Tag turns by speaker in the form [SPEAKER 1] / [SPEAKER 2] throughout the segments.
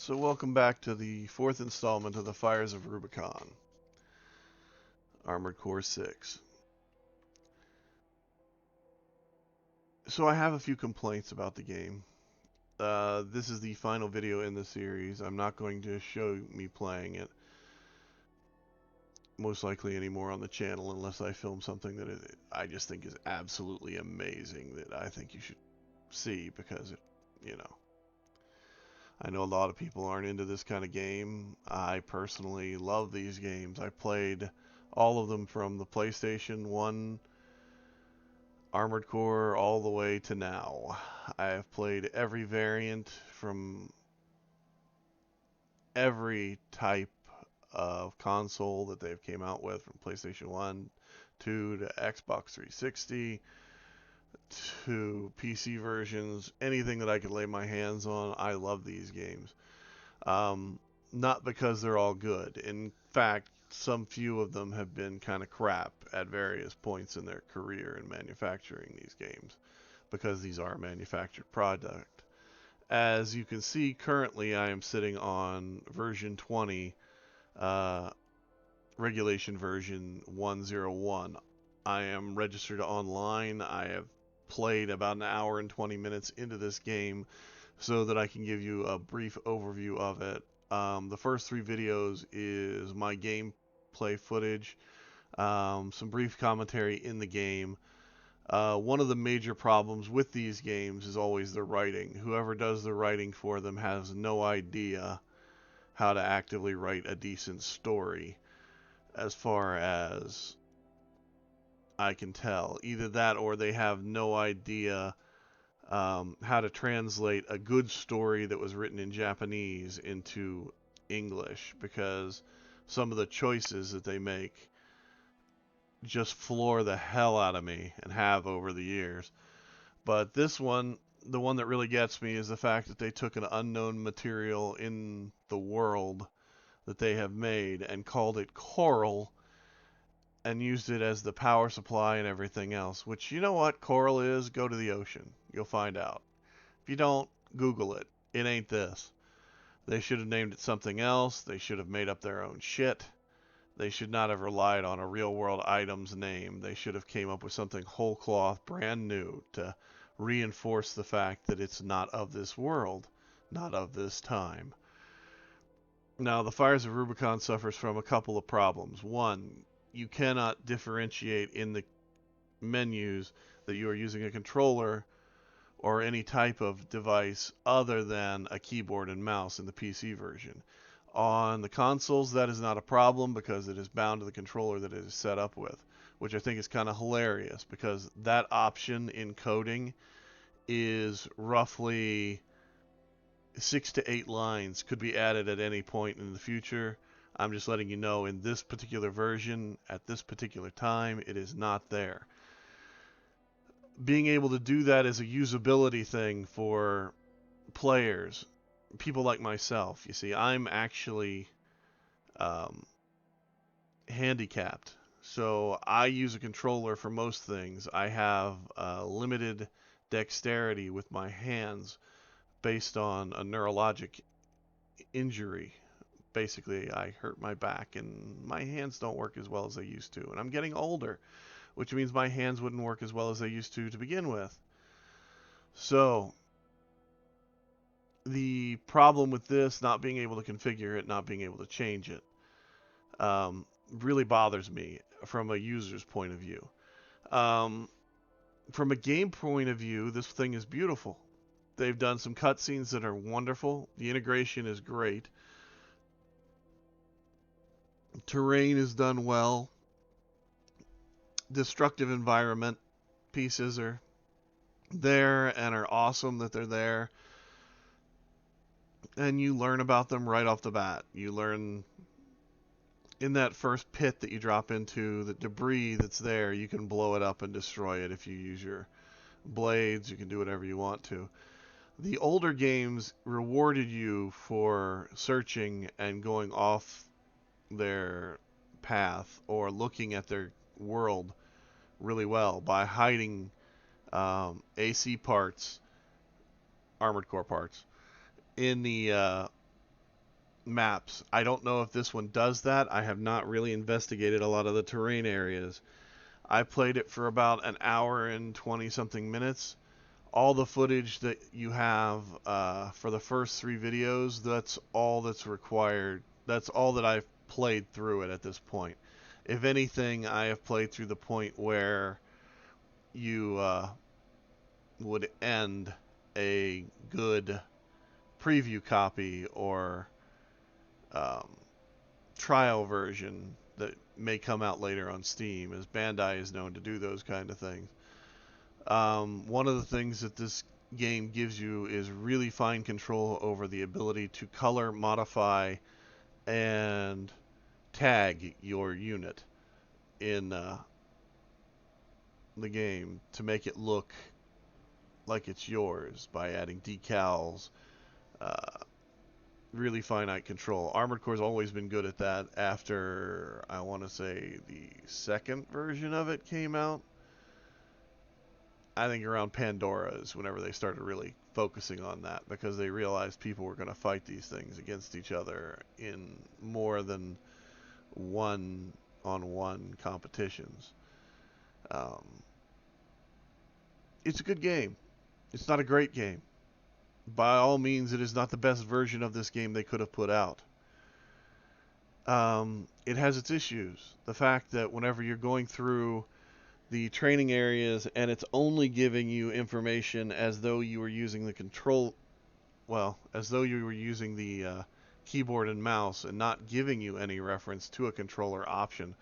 [SPEAKER 1] So welcome back to the fourth installment of the Fires of Rubicon, Armored Core 6. So I have a few complaints about the game. This is the final video in the series. I'm not going to show me playing it, most likely anymore on the channel, unless I film something that I just think is absolutely amazing that I think you should see because I know a lot of people aren't into this kind of game. I personally love these games. I played all of them from the PlayStation 1 Armored Core all the way to now. I have played every variant from every type of console that they've came out with, from PlayStation 1, 2 to Xbox 360 to PC versions, anything that I could lay my hands on. I love these games. Um, Not because they're all good. In fact, some few of them have been kind of crap at various points in their career in manufacturing these games, because these are a manufactured product. As you can see, currently I am sitting on version 20, uh, regulation version 101. I am registered online. I have played about an hour and 20 minutes into this game so that I can give you a brief overview of it. The first three videos is my gameplay footage, some brief commentary in the game. One of the major problems with these games is always the writing. Whoever does the writing for them has no idea how to actively write a decent story, as far as I can tell. Either that or they have no idea how to translate a good story that was written in Japanese into English, because some of the choices that they make just floor the hell out of me and have over the years. But this one, the one that really gets me, is the fact that they took an unknown material in the world that they have made and called it coral and used it as the power supply and everything else. Which, you know what coral is? Go to the ocean. You'll find out. If you don't, Google it. It ain't this. They should have named it something else. They should have made up their own shit. They should not have relied on a real world item's name. They should have came up with something whole cloth, brand new, to reinforce the fact that it's not of this world, not of this time. Now, the Fires of Rubicon suffers from a couple of problems. One, you cannot differentiate in the menus that you are using a controller or any type of device other than a keyboard and mouse in the PC version. On the consoles, that is not a problem because it is bound to the controller that it is set up with, which I think is kind of hilarious, because that option in coding is roughly 6 to 8 lines, could be added at any point in the future. I'm just letting you know, in this particular version, at this particular time, it is not there. Being able to do that is a usability thing for players, people like myself. You see, I'm actually um, handicapped, so I use a controller for most things. I have limited dexterity with my hands based on a neurologic injury. Basically, I hurt my back and my hands don't work as well as they used to. And I'm getting older, which means my hands wouldn't work as well as they used to begin with. So, the problem with this, not being able to configure it, not being able to change it, really bothers me from a user's point of view. Um, from a game point of view, this thing is beautiful. They've done some cutscenes that are wonderful. The integration is great. Terrain is done well. Destructive environment pieces are there and are awesome that they're there. And you learn about them right off the bat. You learn in that first pit that you drop into, the debris that's there, you can blow it up and destroy it if you use your blades. You can do whatever you want to. The older games rewarded you for searching and going off their path or looking at their world really well by hiding AC parts, Armored Core parts, in the maps. I don't know if this one does that. I have not really investigated a lot of the terrain areas. I played it for about an hour and 20 something minutes. All the footage that you have for the first 3 videos, that's all that's required. That's all that I've played through it at this point. If anything, I have played through the point where you would end a good preview copy or um, trial version that may come out later on Steam, as Bandai is known to do those kind of things. One of the things that this game gives you is really fine control over the ability to color, modify, and tag your unit in the game to make it look like it's yours by adding decals, uh, really finite control. Armored Core's always been good at that after, I want to say, the second version of it came out. I think around Pandora's whenever they started really focusing on that, because they realized people were going to fight these things against each other in more than one-on-one competitions. Um, it's a good game. It's not a great game. By all means, it is not the best version of this game they could have put out. It has its issues. The fact that whenever you're going through the training areas and it's only giving you information as though you were using the as though you were using the keyboard and mouse and not giving you any reference to a controller option,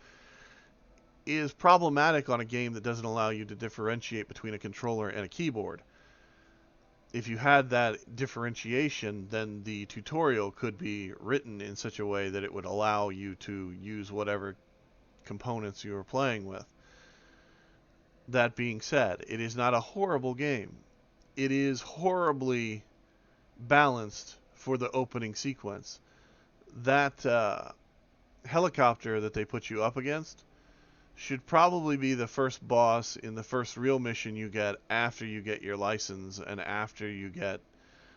[SPEAKER 1] is problematic on a game that doesn't allow you to differentiate between a controller and a keyboard. If you had that differentiation, then the tutorial could be written in such a way that it would allow you to use whatever components you were playing with. That being said, it is not a horrible game. It is horribly balanced for the opening sequence. That helicopter that they put you up against should probably be the first boss in the first real mission you get after you get your license and after you get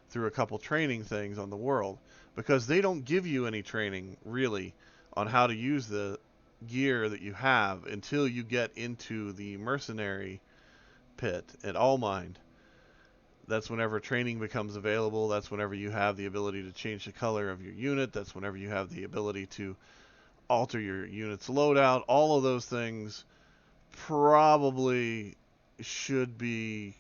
[SPEAKER 1] through a couple training things on the world, because they don't give you any training really on how to use the gear that you have until you get into the mercenary pit at Allmind. That's whenever training becomes available. That's whenever you have the ability to change the color of your unit. That's whenever you have the ability to alter your unit's loadout. All of those things probably should be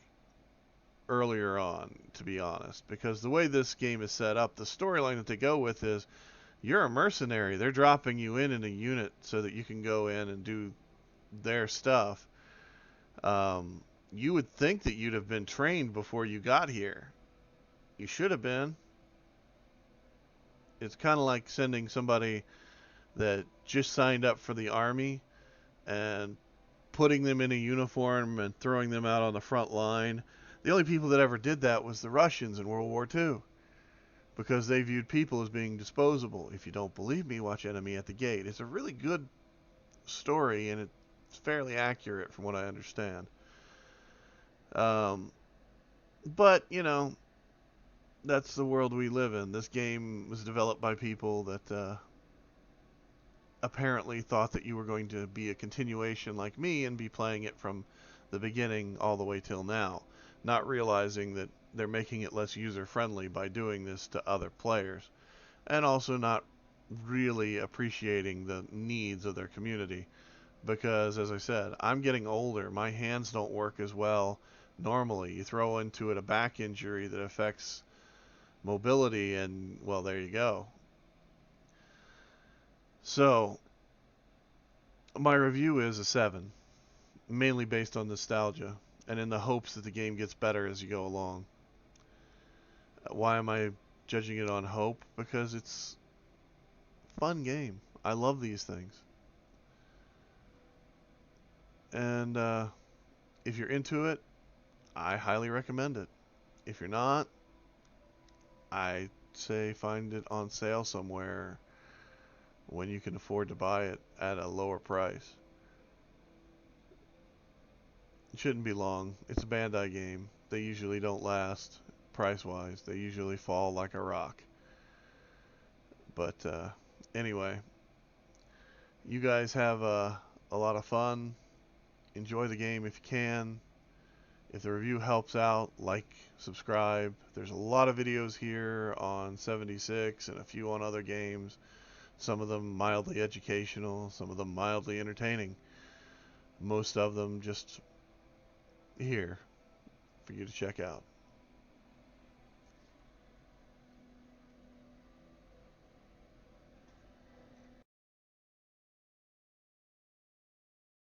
[SPEAKER 1] earlier on, to be honest, because the way this game is set up, the storyline that they go with is you're a mercenary. They're dropping you in a unit so that you can go in and do their stuff. You would think that you'd have been trained before you got here. You should have been. It's kind of like sending somebody that just signed up for the army and putting them in a uniform and throwing them out on the front line. The only people that ever did that was the Russians in World War II, because they viewed people as being disposable. If you don't believe me, watch Enemy at the Gate. It's a really good story, and it's fairly accurate from what I understand. But, that's the world we live in. This game was developed by people that apparently thought that you were going to be a continuation like me and be playing it from the beginning all the way till now, not realizing that they're making it less user-friendly by doing this to other players, and also not really appreciating the needs of their community. Because, as I said, I'm getting older. My hands don't work as well normally. You throw into it a back injury that affects mobility, and, well, there you go. So, my review is a 7, mainly based on nostalgia, and in the hopes that the game gets better as you go along. Why am I judging it on hope? Because it's a fun game. I love these things. And if you're into it, I highly recommend it. If you're not, I'd say find it on sale somewhere when you can afford to buy it at a lower price. It shouldn't be long. It's a Bandai game. They usually don't last price-wise. They usually fall like a rock. But anyway, you guys have a lot of fun. Enjoy the game if you can. If the review helps out, like, subscribe. There's a lot of videos here on 76 and a few on other games. Some of them mildly educational, some of them mildly entertaining. Most of them just here for you to check out.